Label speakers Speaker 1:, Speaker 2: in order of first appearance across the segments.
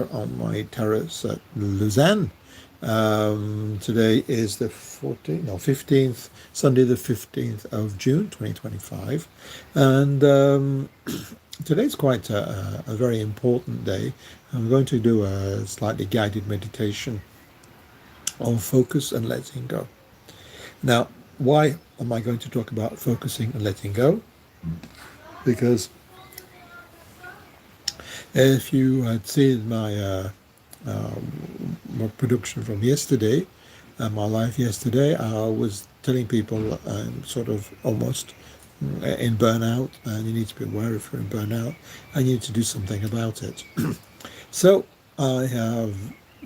Speaker 1: On my terrace at Lausanne. Today is the 14th, no, 15th, Sunday the 15th of June 2025. And today's quite a very important day. I'm going to do a slightly guided meditation on focus and letting go. Now, why am I going to talk about focusing and letting go? Because if you had seen my production from yesterday, my live yesterday, I was telling people I'm sort of almost in burnout, and you need to be aware if you're in burnout, and you need to do something about it. So I have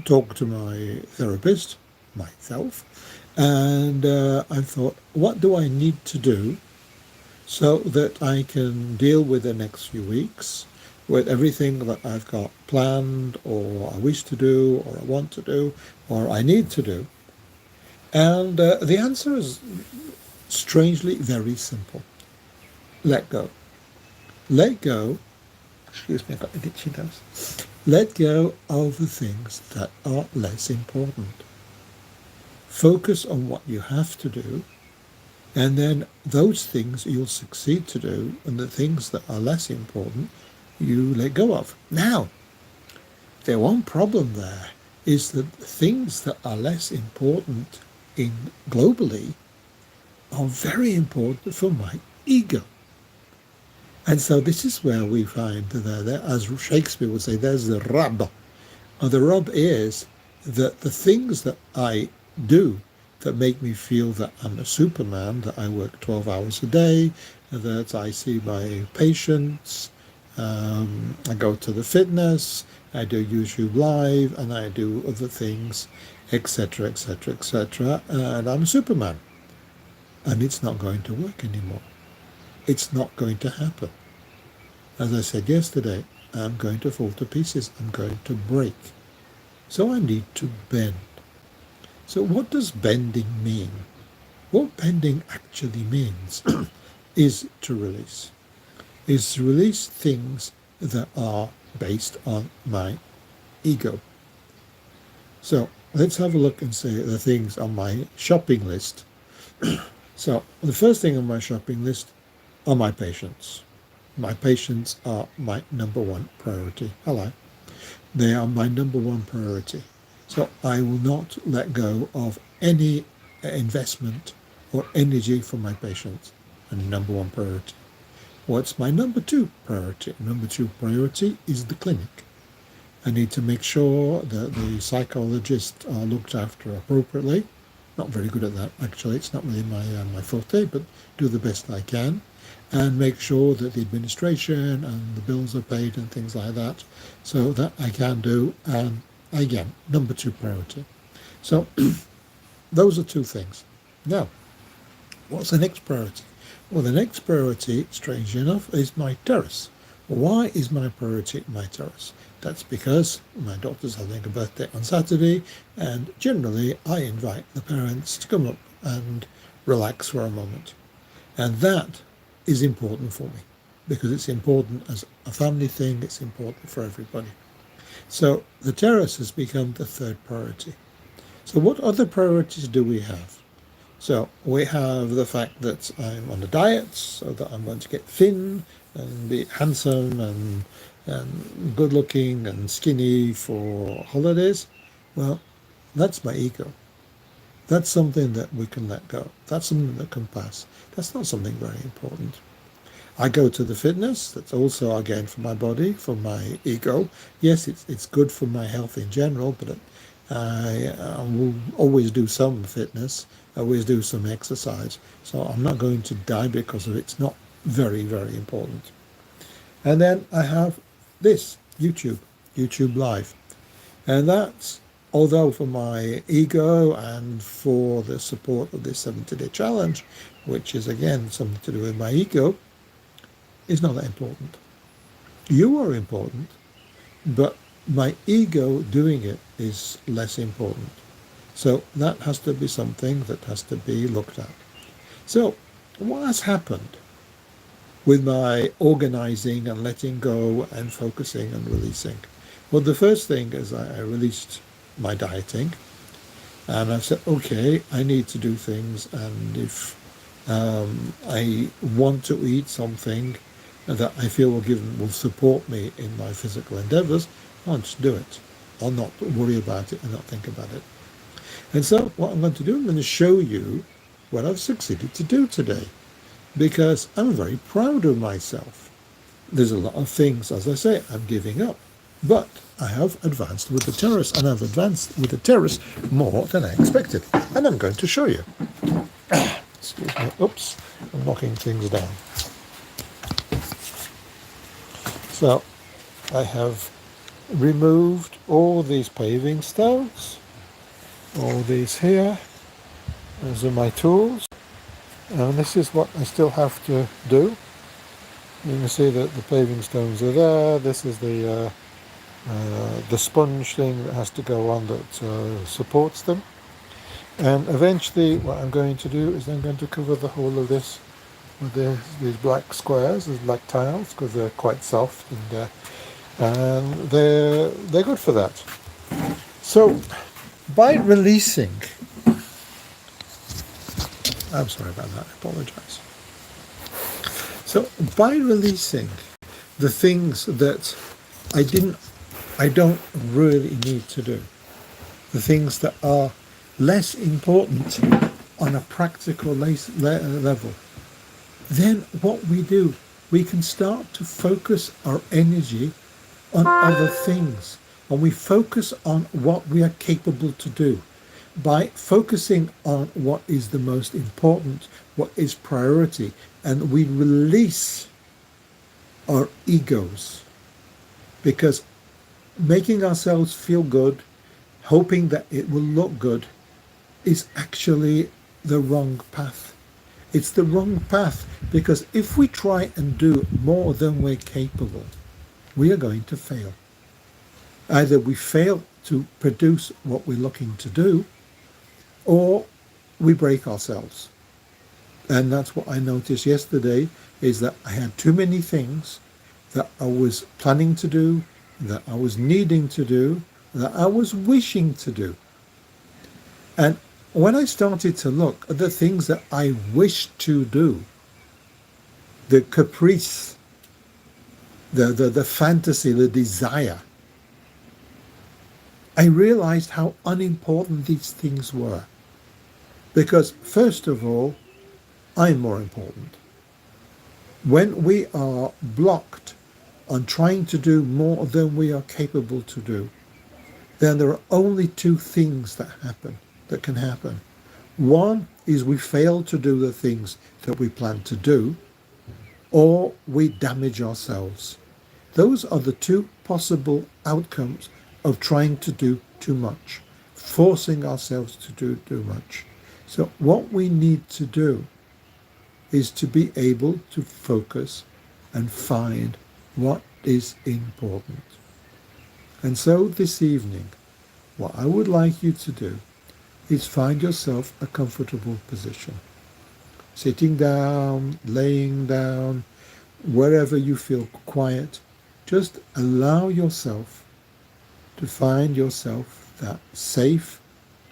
Speaker 1: talked to my therapist, myself, and I thought, what do I need to do so that I can deal with the next few weeks with everything that I've got planned, or I wish to do, or I want to do, or I need to do? And the answer is strangely very simple. Let go. Let go, excuse me, I've got an itchy nose. Let go of the things that are less important. Focus on what you have to do, and then those things you'll succeed to do, and the things that are less important, you let go of. Now, the one problem there is that things that are less important in globally are very important for my ego. And so this is where we find that, as Shakespeare would say, there's the rub. And the rub is that the things that I do that make me feel that I'm a superman, that I work 12 hours a day, that I see my patients, I go to the fitness, I do YouTube Live, and I do other things, etc., etc., etc., and I'm a superman. And it's not going to work anymore. It's not going to happen. As I said yesterday, I'm going to fall to pieces. I'm going to break. So I need to bend. So what does bending mean? What bending actually means is to release. Is to release things that are based on my ego. So let's have a look and see the things on my shopping list. So the first thing on my shopping list are my patients. My patients are my number one priority. Hello. They are my number one priority. So I will not let go of any investment or energy for my patients. And number one priority. What's my number two priority? Number two priority is the clinic. I need to make sure that the psychologists are looked after appropriately. Not very good at that, actually. It's not really my forte, but do the best I can. And make sure that the administration and the bills are paid and things like that. So that I can do, and again, number two priority. So those are two things. Now, what's the next priority? Well, the next priority, strangely enough, is my terrace. Why is my priority my terrace? That's because my daughter's having a birthday on Saturday, and generally I invite the parents to come up and relax for a moment. And that is important for me because it's important as a family thing, it's important for everybody. So the terrace has become the third priority. So what other priorities do we have? So we have the fact that I'm on a diet, so that I'm going to get thin and be handsome and good looking and skinny for holidays. Well, that's my ego. That's something that we can let go. That's something that can pass. That's not something very important. I go to the fitness. That's also, again, for my body, for my ego. Yes, it's good for my health in general, but I will always do some fitness, always do some exercise. So I'm not going to die because of it. It's not very, very important. And then I have this, YouTube Live. And that's, although for my ego and for the support of this 70-day challenge, which is again something to do with my ego, is not that important. You are important, but my ego doing it is less important. So that has to be something that has to be looked at. So what has happened with my organizing and letting go and focusing and releasing? Well, the first thing is I released my dieting, and I said, okay, I need to do things, and if I want to eat something that I feel will support me in my physical endeavors, I'll just do it. I'll not worry about it and not think about it. And so what I'm going to do, I'm going to show you what I've succeeded to do today, because I'm very proud of myself. There's a lot of things, as I say, I'm giving up. But I have advanced with the terrace, and I've advanced with the terrace more than I expected. And I'm going to show you. Excuse me. Oops, I'm knocking things down. So I have removed all these paving stones, all these here. Those are my tools. And this is what I still have to do. You can see that the paving stones are there. This is the sponge thing that has to go on that supports them. And eventually what I'm going to do is I'm going to cover the whole of this with these black squares, these black tiles, because they're quite soft and they're good for that. So by releasing, I'm sorry about that, I apologize. So by releasing the things that I don't really need to do, the things that are less important on a practical level, then what we do, we can start to focus our energy on other things, and we focus on what we are capable to do. By focusing on what is the most important, what is priority, and we release our egos, because making ourselves feel good, hoping that it will look good, is actually the wrong path. It's the wrong path, because if we try and do more than we're capable, we are going to fail. Either we fail to produce what we're looking to do, or we break ourselves. And that's what I noticed yesterday, is that I had too many things that I was planning to do, that I was needing to do, that I was wishing to do. And when I started to look at the things that I wished to do, the caprice, the fantasy, the desire, I realized how unimportant these things were. Because first of all, I'm more important. When we are blocked on trying to do more than we are capable to do, then there are only two things that can happen. One is we fail to do the things that we plan to do, or we damage ourselves. Those are the two possible outcomes of trying to do too much, forcing ourselves to do too much. So what we need to do is to be able to focus and find what is important. And so this evening, what I would like you to do is find yourself a comfortable position. Sitting down, laying down, wherever you feel quiet, just allow yourself to find yourself that safe,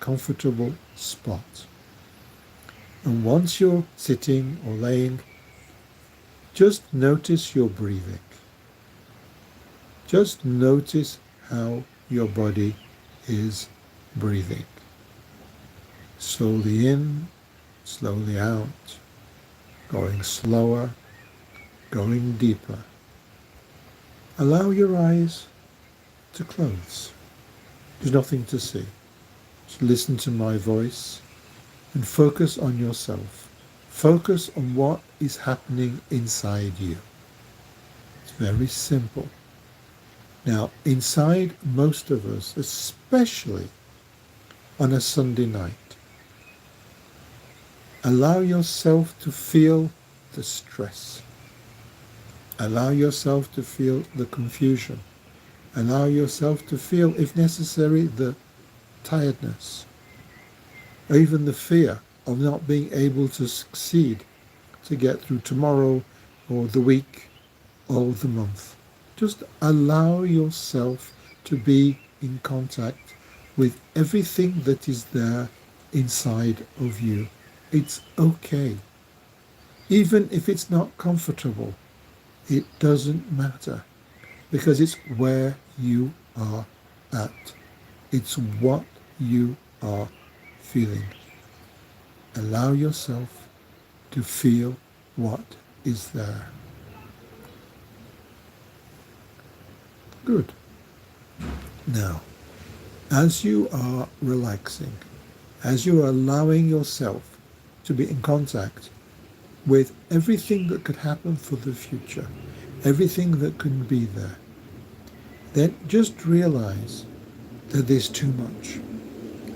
Speaker 1: comfortable spot. And once you're sitting or laying, just notice your breathing. Just notice how your body is breathing. Slowly in, slowly out, going slower, going deeper. Allow your eyes to close. There's nothing to see. Just listen to my voice and focus on yourself. Focus on what is happening inside you. It's very simple. Now, inside most of us, especially on a Sunday night, allow yourself to feel the stress. Allow yourself to feel the confusion. Allow yourself to feel, if necessary, the tiredness, or even the fear of not being able to succeed to get through tomorrow or the week or the month. Just allow yourself to be in contact with everything that is there inside of you. It's okay. Even if it's not comfortable, it doesn't matter because it's where you are at. It's what you are feeling. Allow yourself to feel what is there. Good. Now, as you are relaxing, as you are allowing yourself to be in contact with everything that could happen for the future, everything that can be there, then just realize that there's too much.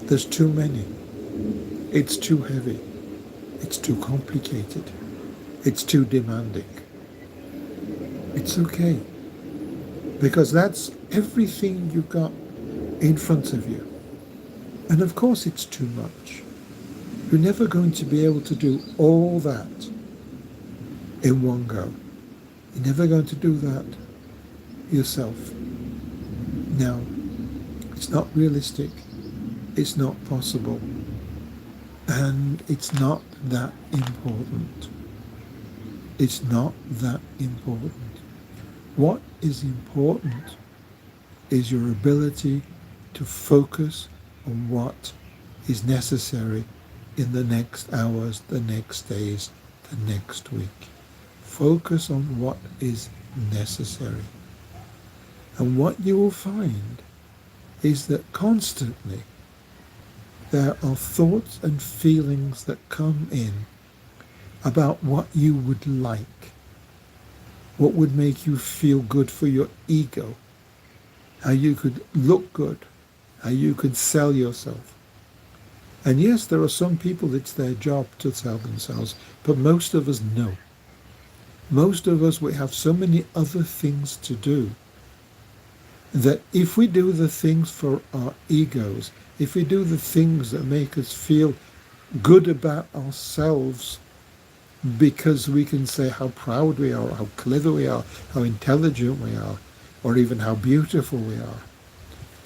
Speaker 1: There's too many. It's too heavy. It's too complicated. It's too demanding. It's okay. Because that's everything you got in front of you. And of course it's too much. You're never going to be able to do all that in one go. You're never going to do that yourself. Now, it's not realistic. It's not possible. And it's not that important. It's not that important. What is important is your ability to focus on what is necessary in the next hours, the next days, the next week. Focus on what is necessary. And what you will find is that constantly there are thoughts and feelings that come in about what you would like, what would make you feel good for your ego, how you could look good, how you could sell yourself. And yes, there are some people it's their job to sell themselves, but most of us know. Most of us, we have so many other things to do that if we do the things for our egos, if we do the things that make us feel good about ourselves because we can say how proud we are, how clever we are, how intelligent we are, or even how beautiful we are,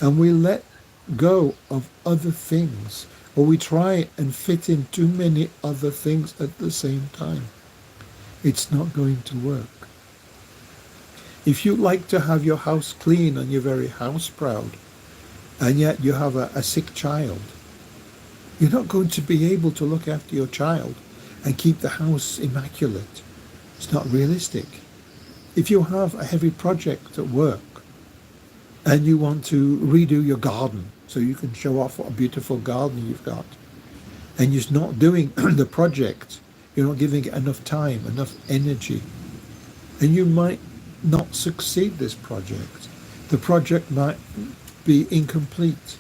Speaker 1: and we let go of other things, or we try and fit in too many other things at the same time, it's not going to work. If you like to have your house clean and you're very house proud, and yet you have a sick child, you're not going to be able to look after your child and keep the house immaculate. It's not realistic. If you have a heavy project at work and you want to redo your garden so you can show off what a beautiful garden you've got, and you're not doing the project, you're not giving it enough time, enough energy, and you might not succeed this project. The project might be incomplete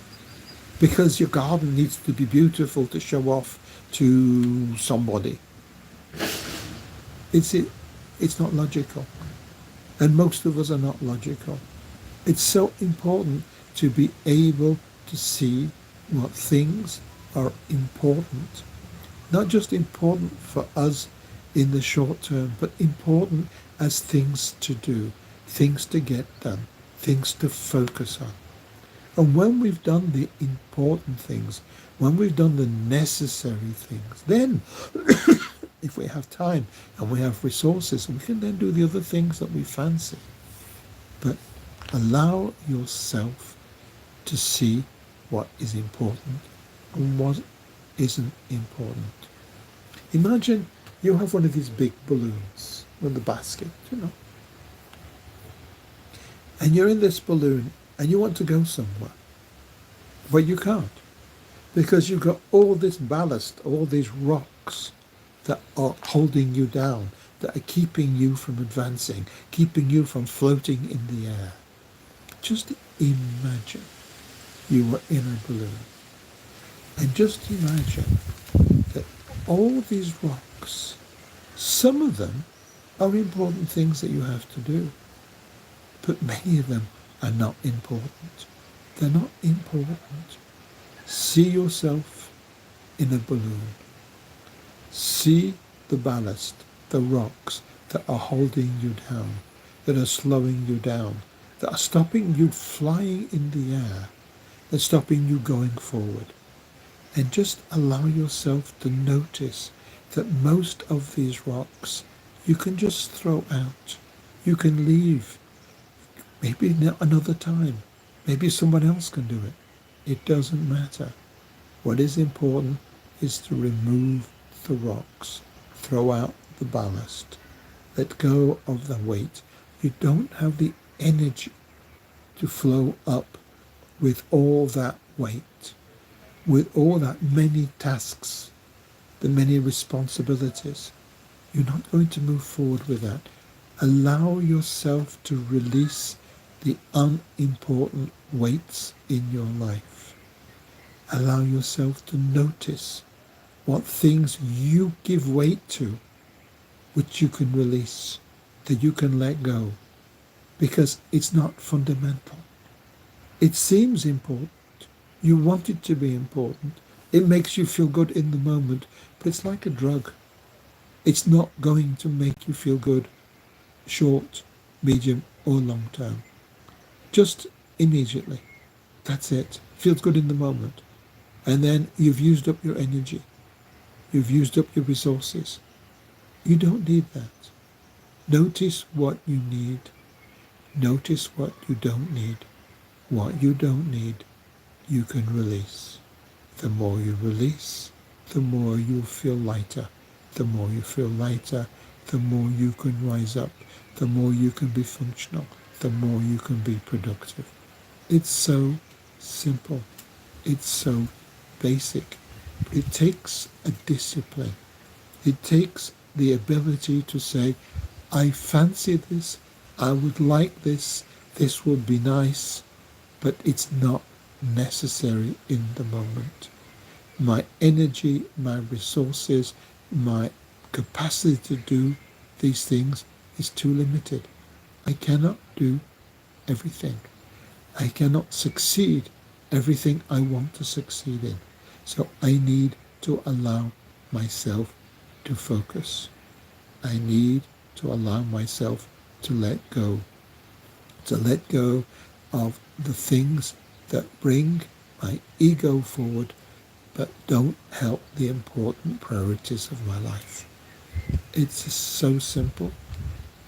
Speaker 1: because your garden needs to be beautiful to show off to somebody. It's not logical. And most of us are not logical. It's so important to be able to see what things are important. Not just important for us in the short term, but important as things to do, things to get done, things to focus on. And when we've done the important things, when we've done the necessary things, then if we have time and we have resources, we can then do the other things that we fancy. But allow yourself to see what is important and what isn't important. Imagine you have one of these big balloons with the basket, and you're in this balloon and you want to go somewhere, but you can't because you've got all this ballast, all these rocks that are holding you down, that are keeping you from advancing, keeping you from floating in the air. Just imagine you were in a balloon, and just imagine that all these rocks, some of them are important things that you have to do, but many of them are not important. They're not important. See yourself in a balloon. See the ballast, the rocks that are holding you down, that are slowing you down, that are stopping you flying in the air, that's stopping you going forward. And just allow yourself to notice that most of these rocks you can just throw out. You can leave. Maybe another time. Maybe someone else can do it. It doesn't matter. What is important is to remove the rocks. Throw out the ballast. Let go of the weight. You don't have the energy to flow up with all that weight, with all that many tasks, the many responsibilities. You're not going to move forward with that. Allow yourself to release the unimportant weights in your life. Allow yourself to notice what things you give weight to, which you can release, that you can let go, because it's not fundamental. It seems important. You want it to be important. It makes you feel good in the moment, but it's like a drug. It's not going to make you feel good short, medium, or long term. Just immediately. That's it. Feels good in the moment. And then you've used up your energy. You've used up your resources. You don't need that. Notice what you need. Notice what you don't need. What you don't need, you can release. The more you release, the more you feel lighter. The more you feel lighter, the more you can rise up. The more you can be functional. The more you can be productive. It's so simple. It's so basic. It takes a discipline. It takes the ability to say, I fancy this, I would like this would be nice, but it's not necessary in the moment. My energy, my resources, my capacity to do these things is too limited. I cannot do everything. I cannot succeed everything I want to succeed in. So I need to allow myself to focus. I need to allow myself to let go of the things that bring my ego forward but don't help the important priorities of my life. It's so simple.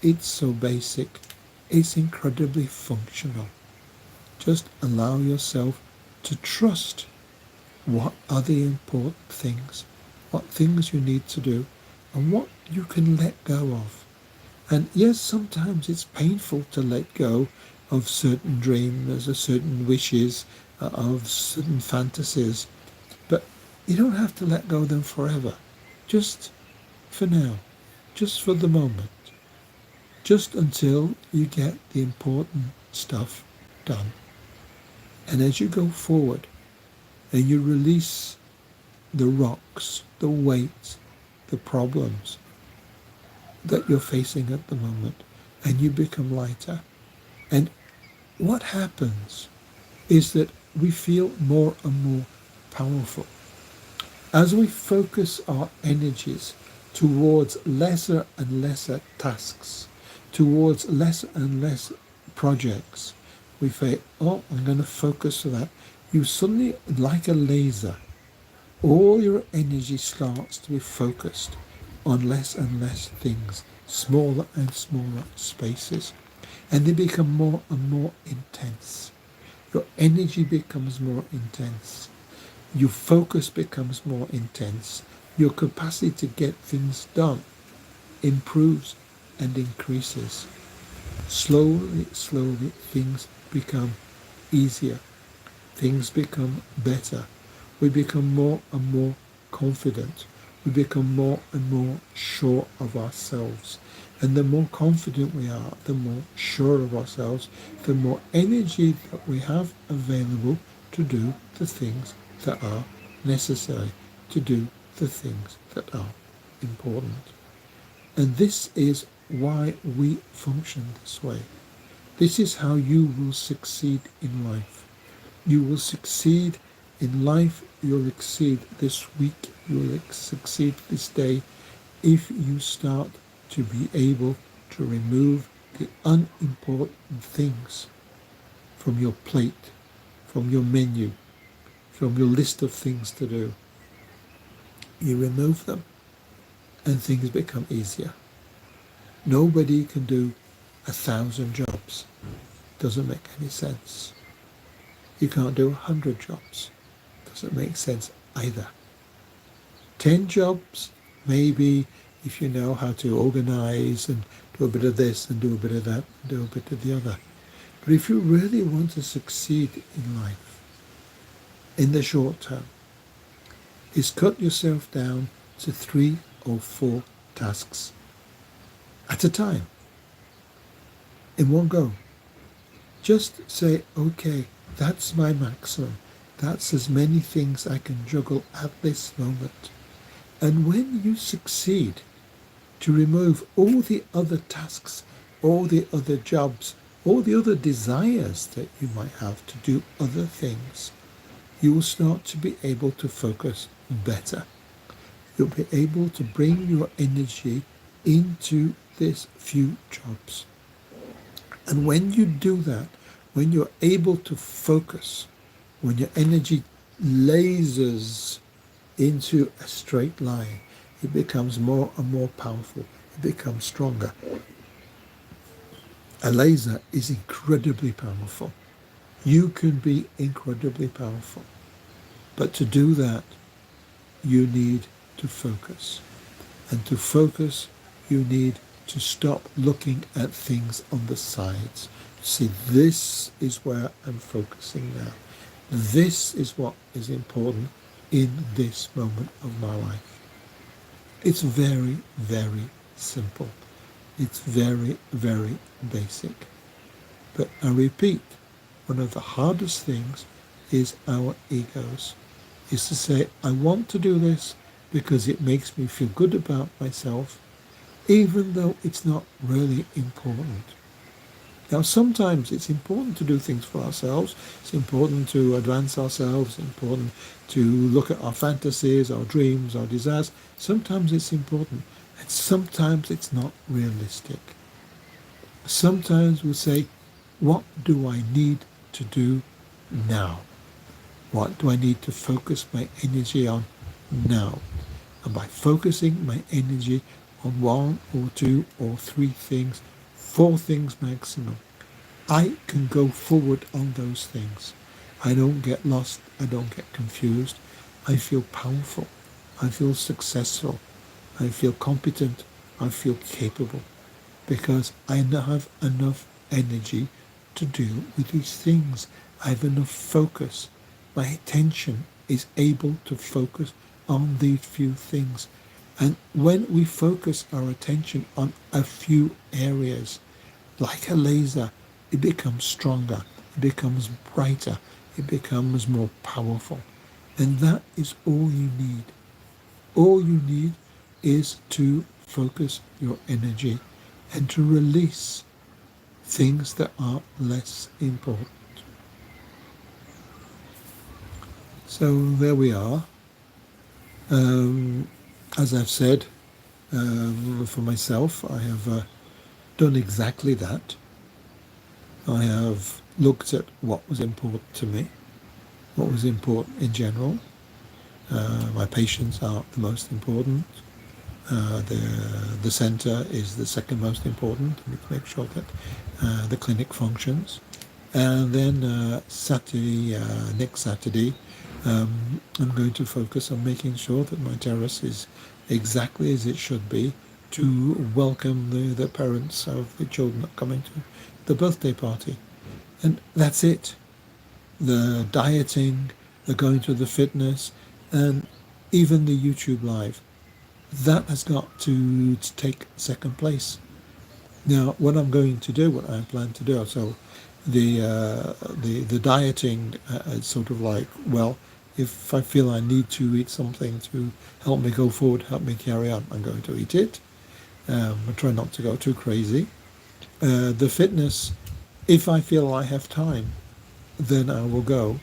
Speaker 1: It's so basic. It's incredibly functional. Just allow yourself to trust what are the important things, what things you need to do, and what you can let go of. And yes, sometimes it's painful to let go of certain dreams, or certain wishes, of certain fantasies, but you don't have to let go of them forever. Just for now, just for the moment, just until you get the important stuff done. And as you go forward and you release the rocks, the weight, the problems that you're facing at the moment, and you become lighter. And what happens is that we feel more and more powerful. As we focus our energies towards lesser and lesser tasks, towards less and less projects, we say, oh, I'm going to focus on that. You suddenly, like a laser, all your energy starts to be focused on less and less things, smaller and smaller spaces, and they become more and more intense. Your energy becomes more intense. Your focus becomes more intense. Your capacity to get things done improves and increases. Slowly, slowly, things become easier. Things become better. We become more and more confident. We become more and more sure of ourselves. And the more confident we are, the more sure of ourselves, the more energy that we have available to do the things that are necessary, to do the things that are important. And this is why we function this way. This is how you will succeed in life. You will succeed in life, you'll succeed this week, you'll succeed this day, if you start to be able to remove the unimportant things from your plate, from your menu, from your list of things to do. You remove them and things become easier. Nobody can do 1,000 jobs. Doesn't make any sense. You can't do 100 jobs. Doesn't make sense either. 10 jobs, maybe, if you know how to organize and do a bit of this and do a bit of that and do a bit of the other. But if you really want to succeed in life, in the short term, is cut yourself down to 3 or 4 tasks at a time, in one go. Just say, okay, that's my maximum. That's as many things I can juggle at this moment. And when you succeed to remove all the other tasks, all the other jobs, all the other desires that you might have to do other things, you will start to be able to focus better. You'll be able to bring your energy into these few jobs. And when you do that, when you're able to focus, when your energy lasers into a straight line, it becomes more and more powerful. It becomes stronger. A laser is incredibly powerful. You can be incredibly powerful. But to do that, you need to focus. And to focus, you need to stop looking at things on the sides. See, this is where I'm focusing now. This is what is important in this moment of my life. It's very, very simple. It's very, very basic. But I repeat, one of the hardest things is our egos. Is to say, I want to do this because it makes me feel good about myself, even though it's not really important. Now, sometimes it's important to do things for ourselves. It's important to advance ourselves. It's important to look at our fantasies, our dreams, our desires. Sometimes it's important, and sometimes it's not realistic. Sometimes we say, what do I need to do now? What do I need to focus my energy on now? And by focusing my energy on 1 or 2 or 3 things, 4 things maximum, I can go forward on those things. I don't get lost. I don't get confused. I feel powerful. I feel successful. I feel competent. I feel capable. Because I now have enough energy to deal with these things. I have enough focus. My attention is able to focus on these few things. And when we focus our attention on a few areas, like a laser, it becomes stronger, it becomes brighter, it becomes more powerful. And that is all you need. All you need is to focus your energy and to release things that are less important. So there we are. As I've said, for myself, I have done exactly that. I have looked at what was important to me, what was important in general. My patients are the most important. The centre is the second most important. We need to make sure that the clinic functions. And then Saturday, next Saturday, I'm going to focus on making sure that my terrace is exactly as it should be to welcome the parents of the children that are coming to the birthday party. And that's it. The dieting, the going to the fitness, and even the YouTube live. That has got to take second place. Now, what I'm going to do, what I plan to do, so the dieting is sort of like, well, if I feel I need to eat something to help me go forward, help me carry on, I'm going to eat it. I try not to go too crazy. The fitness, if I feel I have time, then I will go.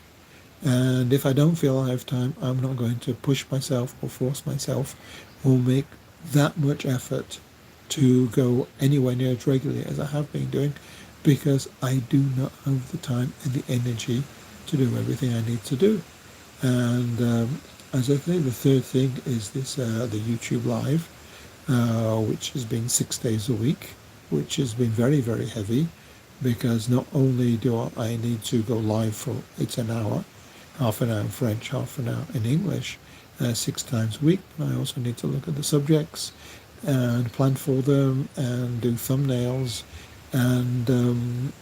Speaker 1: And if I don't feel I have time, I'm not going to push myself or force myself or make that much effort to go anywhere near as regularly as I have been doing. because I do not have the time and the energy to do everything I need to do. And as I say, the third thing is this the YouTube Live, which has been 6 days a week, which has been very, very heavy because not only do I need to go live for it's an hour, half an hour in French, half an hour in English, 6 times a week, but I also need to look at the subjects and plan for them and do thumbnails. And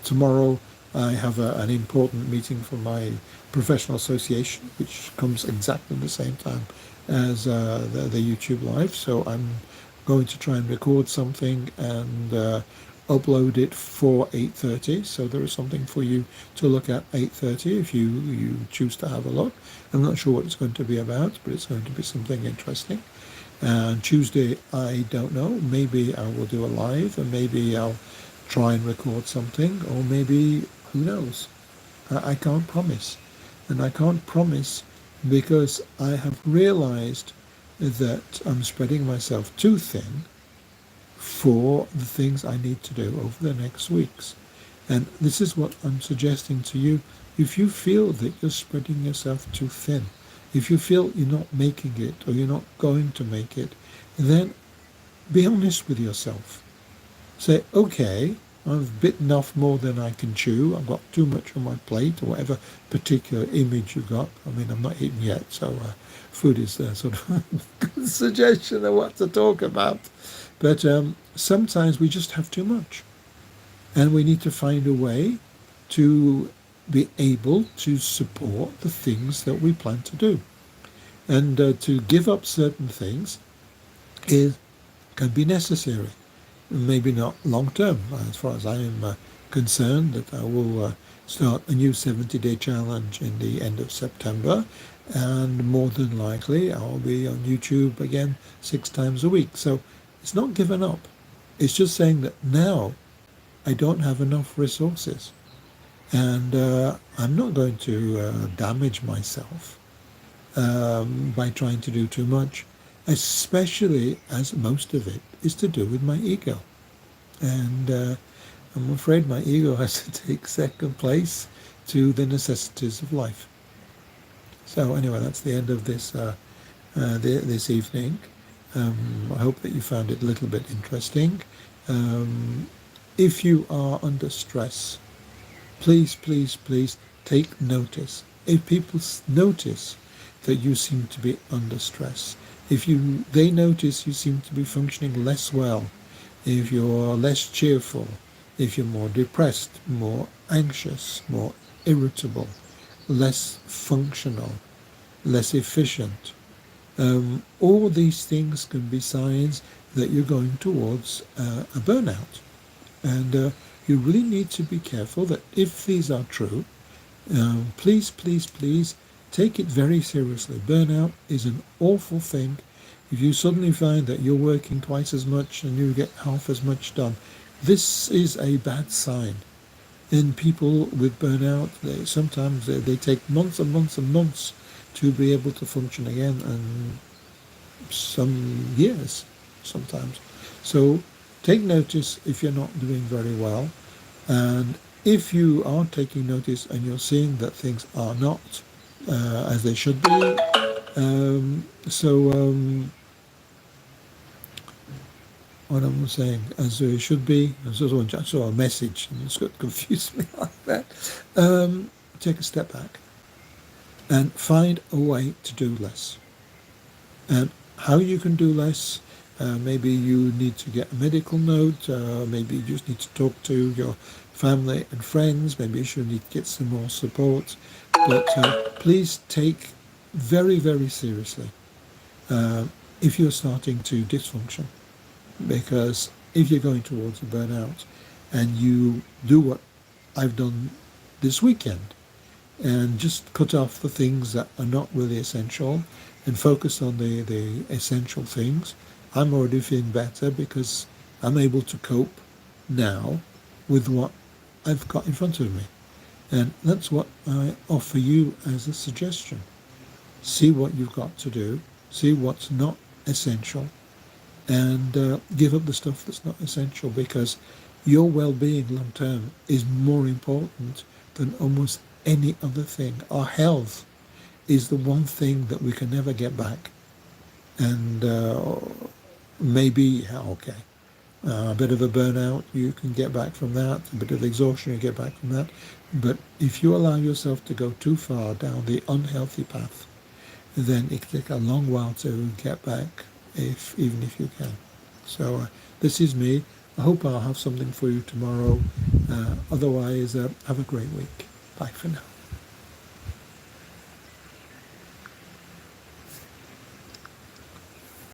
Speaker 1: tomorrow I have an important meeting for my professional association, which comes exactly the same time as the YouTube Live. So I'm going to try and record something and upload it for 8:30. So there is something for you to look at 8:30 if you choose to have a look. I'm not sure what it's going to be about, but it's going to be something interesting. And Tuesday, I don't know. Maybe I will do a live, and maybe I'll try and record something, or maybe, who knows? I can't promise. And I can't promise because I have realized that I'm spreading myself too thin for the things I need to do over the next weeks. And this is what I'm suggesting to you. If you feel that you're spreading yourself too thin, if you feel you're not making it or you're not going to make it, then be honest with yourself. Say, okay, I've bitten off more than I can chew. I've got too much on my plate, or whatever particular image you got. I mean, I'm not eating yet, so food is sort of a suggestion of what to talk about. But sometimes we just have too much. And we need to find a way to be able to support the things that we plan to do. And to give up certain things can be necessary. Maybe not long term, as far as I am concerned, that I will start a new 70-day challenge in the end of September. And more than likely, I'll be on YouTube again 6 times a week. So it's not given up. It's just saying that now I don't have enough resources. And I'm not going to damage myself by trying to do too much, especially as most of it is to do with my ego. And I'm afraid my ego has to take second place to the necessities of life. So anyway, that's the end of this this evening. I hope that you found it a little bit interesting. If you are under stress, please, please, please take notice. If people notice that you seem to be under stress, if they notice you seem to be functioning less well, if you're less cheerful, if you're more depressed, more anxious, more irritable, less functional, less efficient, all these things can be signs that you're going towards a burnout. And you really need to be careful that if these are true, please, please, please take it very seriously. Burnout is an awful thing. If you suddenly find that you're working twice as much and you get half as much done, this is a bad sign. And people with burnout, sometimes they take months and months and months to be able to function again, and some years sometimes. So take notice if you're not doing very well. And if you are taking notice and you're seeing that things are not as they should be, what I'm saying, as they should be, I saw a message and it's got confused me like that. Take a step back and find a way to do less. And how you can do less, maybe you need to get a medical note, maybe you just need to talk to your family and friends, maybe you should need to get some more support. But please take very, very seriously if you're starting to dysfunction. Because if you're going towards a burnout and you do what I've done this weekend and just cut off the things that are not really essential and focus on the essential things, I'm already feeling better because I'm able to cope now with what I've got in front of me. And that's what I offer you as a suggestion. See what you've got to do, see what's not essential, and give up the stuff that's not essential, because Your well-being long term is more important than almost any other thing. Our health is the one thing that we can never get back. And maybe, okay, a bit of a burnout, you can get back from that. A bit of exhaustion, you get back from that. But if you allow yourself to go too far down the unhealthy path, then it can take a long while to get back, even if you can. So this is me. I hope I'll have something for you tomorrow. Otherwise, have a great week. Bye for now.